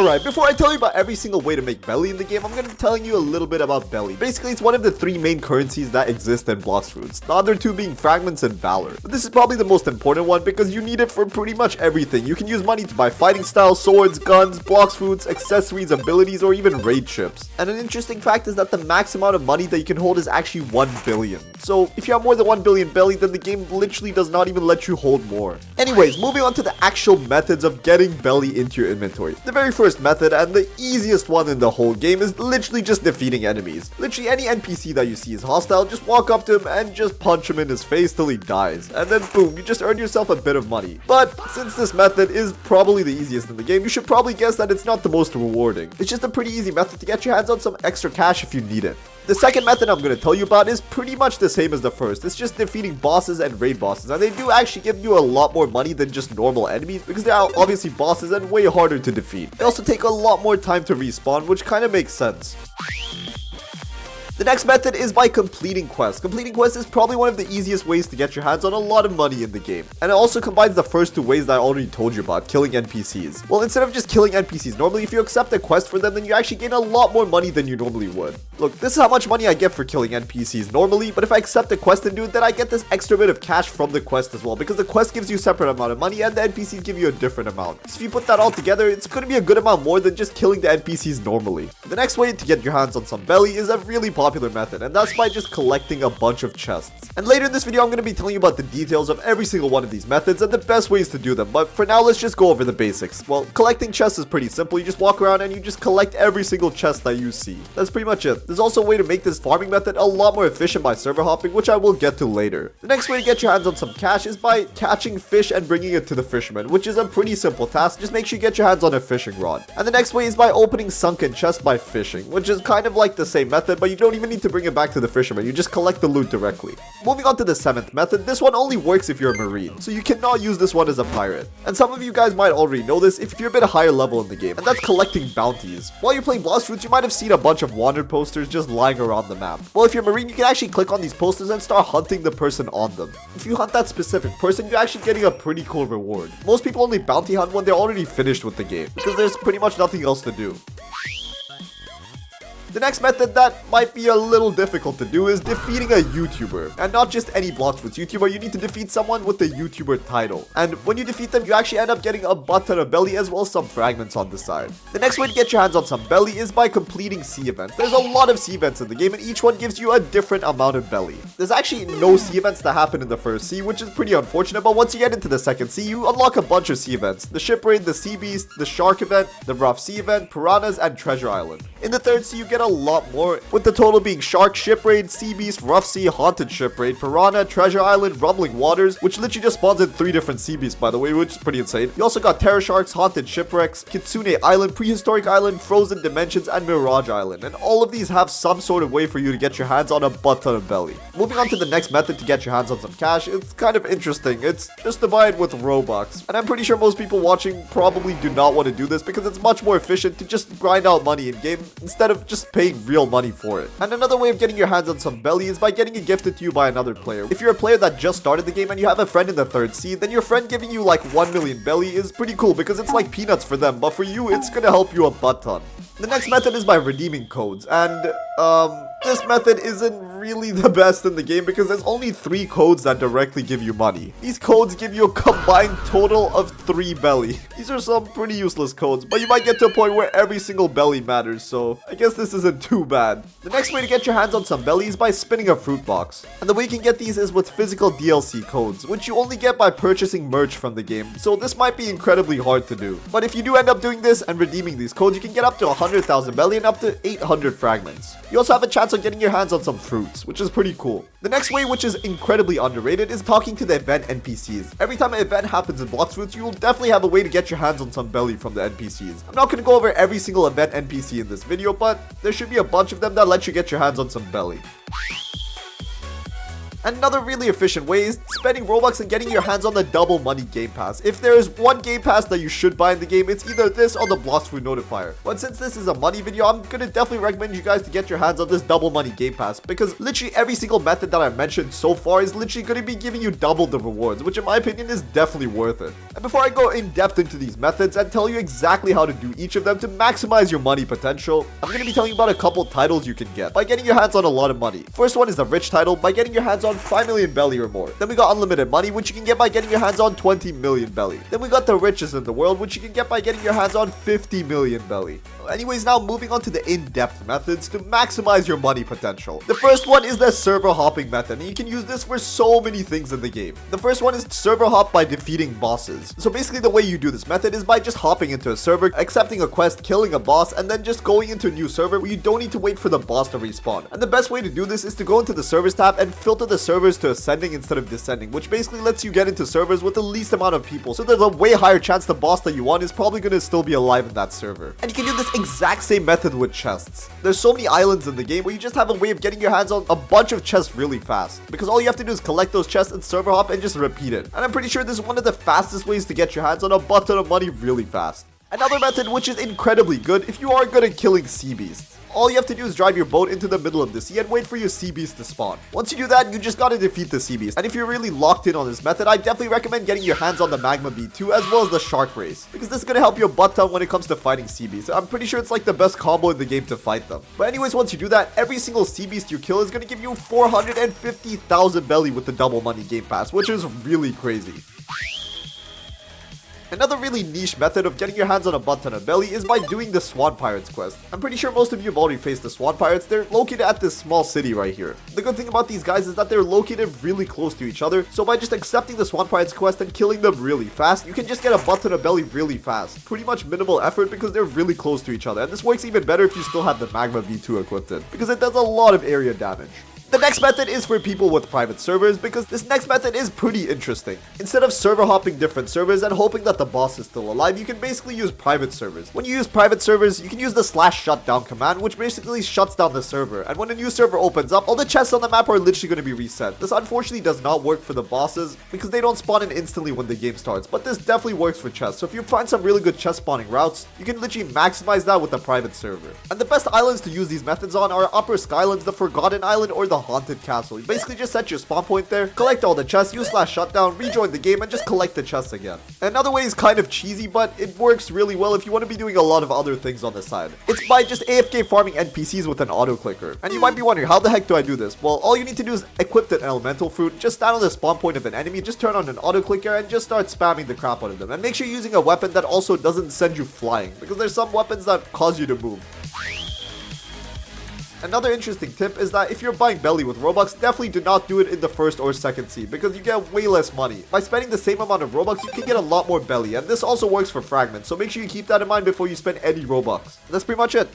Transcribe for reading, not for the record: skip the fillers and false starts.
Alright, before I tell you about every single way to make belly in the game, I'm going to be telling you a little bit about belly. Basically, it's one of the 3 main currencies that exist in Blox Fruits, the other 2 being fragments and valor. But this is probably the most important one because you need it for pretty much everything. You can use money to buy fighting styles, swords, guns, Blox Fruits, accessories, abilities, or even raid ships. And an interesting fact is that the max amount of money that you can hold is actually 1 billion. So if you have more than 1 billion belly, then the game literally does not even let you hold more. Anyways, moving on to the actual methods of getting belly into your inventory. The very first method, and the easiest one in the whole game, is literally just defeating enemies. Literally any NPC that you see is hostile, just walk up to him and just punch him in his face till he dies. And then boom, you just earn yourself a bit of money. But since this method is probably the easiest in the game, you should probably guess that it's not the most rewarding. It's just a pretty easy method to get your hands on some extra cash if you need it. The second method I'm going to tell you about is pretty much the same as the first. It's just defeating bosses and raid bosses, and they do actually give you a lot more money than just normal enemies because they are obviously bosses and way harder to defeat. They also take a lot more time to respawn, which kind of makes sense. The next method is by completing quests. Completing quests is probably one of the easiest ways to get your hands on a lot of money in the game. And it also combines the first 2 ways that I already told you about, killing NPCs. Well, instead of just killing NPCs, normally if you accept a quest for them, then you actually gain a lot more money than you normally would. Look, this is how much money I get for killing NPCs normally, but if I accept a quest and do it, then I get this extra bit of cash from the quest as well, because the quest gives you a separate amount of money and the NPCs give you a different amount. So if you put that all together, it's going to be a good amount more than just killing the NPCs normally. The next way to get your hands on some belly is a really popular method, and that's by just collecting a bunch of chests. And later in this video, I'm going to be telling you about the details of every single one of these methods and the best ways to do them. But for now, let's just go over the basics. Well, collecting chests is pretty simple. You just walk around and you just collect every single chest that you see. That's pretty much it. There's also a way to make this farming method a lot more efficient by server hopping, which I will get to later. The next way to get your hands on some cash is by catching fish and bringing it to the fisherman, which is a pretty simple task. Just make sure you get your hands on a fishing rod. And the next way is by opening sunken chests by fishing, which is kind of like the same method, but you don't even need to bring it back to the fisherman. You just collect the loot directly. Moving on to the 7th method, this one only works if you're a marine, so you cannot use this one as a pirate. And some of you guys might already know this if you're a bit higher level in the game, and that's collecting bounties. While you're playing Blox Fruits, you might have seen a bunch of wanted posters just lying around the map. Well, if you're a marine, you can actually click on these posters and start hunting the person on them. If you hunt that specific person, you're actually getting a pretty cool reward. Most people only bounty hunt when they're already finished with the game, because there's pretty much nothing else to do. The next method that might be a little difficult to do is defeating a YouTuber. And not just any Blox Fruits YouTuber, you need to defeat someone with the YouTuber title. And when you defeat them, you actually end up getting a butt ton of belly as well as some fragments on the side. The next way to get your hands on some belly is by completing sea events. There's a lot of sea events in the game and each one gives you a different amount of belly. There's actually no sea events that happen in the first sea, which is pretty unfortunate, but once you get into the second sea, you unlock a bunch of sea events. The ship raid, the sea beast, the shark event, the rough sea event, piranhas, and treasure island. In the third sea, you get a lot more, with the total being shark, ship raid, sea beast, rough sea, haunted ship raid, piranha, treasure island, rumbling waters, which literally just spawns in 3 different sea beasts, by the way, which is pretty insane. You also got terror sharks, haunted shipwrecks, kitsune island, prehistoric island, frozen dimensions, and mirage island, and all of these have some sort of way for you to get your hands on a butt ton of belly. Moving on to the next method to get your hands on some cash, it's kind of interesting. It's just to buy it with Robux, and I'm pretty sure most people watching probably do not want to do this because it's much more efficient to just grind out money in game instead of just paying real money for it. And another way of getting your hands on some belly is by getting it gifted to you by another player. If you're a player that just started the game and you have a friend in the third sea, then your friend giving you like 1 million belly is pretty cool because it's like peanuts for them, but for you it's gonna help you a butt ton. The next method is by redeeming codes, and this method isn't really the best in the game because there's only 3 codes that directly give you money. These codes give you a combined total of 3 belly. These are some pretty useless codes, but you might get to a point where every single belly matters, so I guess this isn't too bad. The next way to get your hands on some belly is by spinning a fruit box. And the way you can get these is with physical DLC codes, which you only get by purchasing merch from the game, so this might be incredibly hard to do. But if you do end up doing this and redeeming these codes, you can get up to 100,000 belly and up to 800 fragments. You also have a chance of getting your hands on some fruits, which is pretty cool. The next way, which is incredibly underrated, is talking to the event NPCs. Every time an event happens in Blox Fruits, you will definitely have a way to get your hands on some belly from the NPCs. I'm not going to go over every single event NPC in this video, but there should be a bunch of them that let you get your hands on some belly. And another really efficient way is spending Robux and getting your hands on the double money game pass. If there is one game pass that you should buy in the game, it's either this or the Blox Fruit notifier. But since this is a money video, I'm gonna definitely recommend you guys to get your hands on this double money game pass, because literally every single method that I mentioned so far is literally gonna be giving you double the rewards, which in my opinion is definitely worth it. And before I go in depth into these methods and tell you exactly how to do each of them to maximize your money potential, I'm gonna be telling you about a couple titles you can get by getting your hands on a lot of money. First one is the rich title, by getting your hands on 5 million belly or more. Then we got unlimited money, which you can get by getting your hands on 20 million belly. Then we got the richest in the world, which you can get by getting your hands on 50 million belly. Anyways, now moving on to the in-depth methods to maximize your money potential. The first one is the server hopping method, and you can use this for so many things in the game. The first one is server hop by defeating bosses. So basically the way you do this method is by just hopping into a server, accepting a quest, killing a boss, and then just going into a new server where you don't need to wait for the boss to respawn. And the best way to do this is to go into the servers tab and filter the servers to ascending instead of descending, which basically lets you get into servers with the least amount of people. So there's a way higher chance the boss that you want is probably going to still be alive in that server. And you can do this exact same method with chests. There's so many islands in the game where you just have a way of getting your hands on a bunch of chests really fast, because all you have to do is collect those chests and server hop and just repeat it. And I'm pretty sure this is one of the fastest ways to get your hands on a butt ton of money really fast. Another method which is incredibly good if you are good at killing sea beasts. All you have to do is drive your boat into the middle of the sea and wait for your sea beast to spawn. Once you do that, you just gotta defeat the sea beast. And if you're really locked in on this method, I definitely recommend getting your hands on the magma bead too, as well as the shark race, because this is gonna help your butt ton when it comes to fighting sea beasts. I'm pretty sure it's like the best combo in the game to fight them. But anyways, once you do that, every single sea beast you kill is gonna give you 450,000 belly with the double money game pass, which is really crazy. Another really niche method of getting your hands on a butt ton of belly is by doing the Swan Pirates quest. I'm pretty sure most of you have already faced the Swan Pirates. They're located at this small city right here. The good thing about these guys is that they're located really close to each other, so by just accepting the Swan Pirates quest and killing them really fast, you can just get a butt ton of belly really fast. Pretty much minimal effort because they're really close to each other, and this works even better if you still have the Magma V2 equipped in, because it does a lot of area damage. The next method is for people with private servers, because this next method is pretty interesting. Instead of server hopping different servers and hoping that the boss is still alive, you can basically use private servers. When you use private servers, you can use the /shutdown command, which basically shuts down the server. And when a new server opens up, all the chests on the map are literally going to be reset. This unfortunately does not work for the bosses because they don't spawn in instantly when the game starts, but this definitely works for chests. So if you find some really good chest spawning routes, you can literally maximize that with a private server. And the best islands to use these methods on are Upper Skylands, the Forgotten Island, or the Haunted Castle. You basically just set your spawn point there, collect all the chests, use /shutdown, rejoin the game, and just collect the chests again. Another way is kind of cheesy, but it works really well if you want to be doing a lot of other things on the side. It's by just AFK farming NPCs with an auto clicker. And you might be wondering, how the heck do I do this? Well, all you need to do is equip an elemental fruit, just stand on the spawn point of an enemy, just turn on an auto clicker, and just start spamming the crap out of them. And make sure you're using a weapon that also doesn't send you flying, because there's some weapons that cause you to move. Another interesting tip is that if you're buying belly with Robux, definitely do not do it in the first or second seed, because you get way less money. By spending the same amount of Robux, you can get a lot more belly, and this also works for fragments, so make sure you keep that in mind before you spend any Robux. That's pretty much it.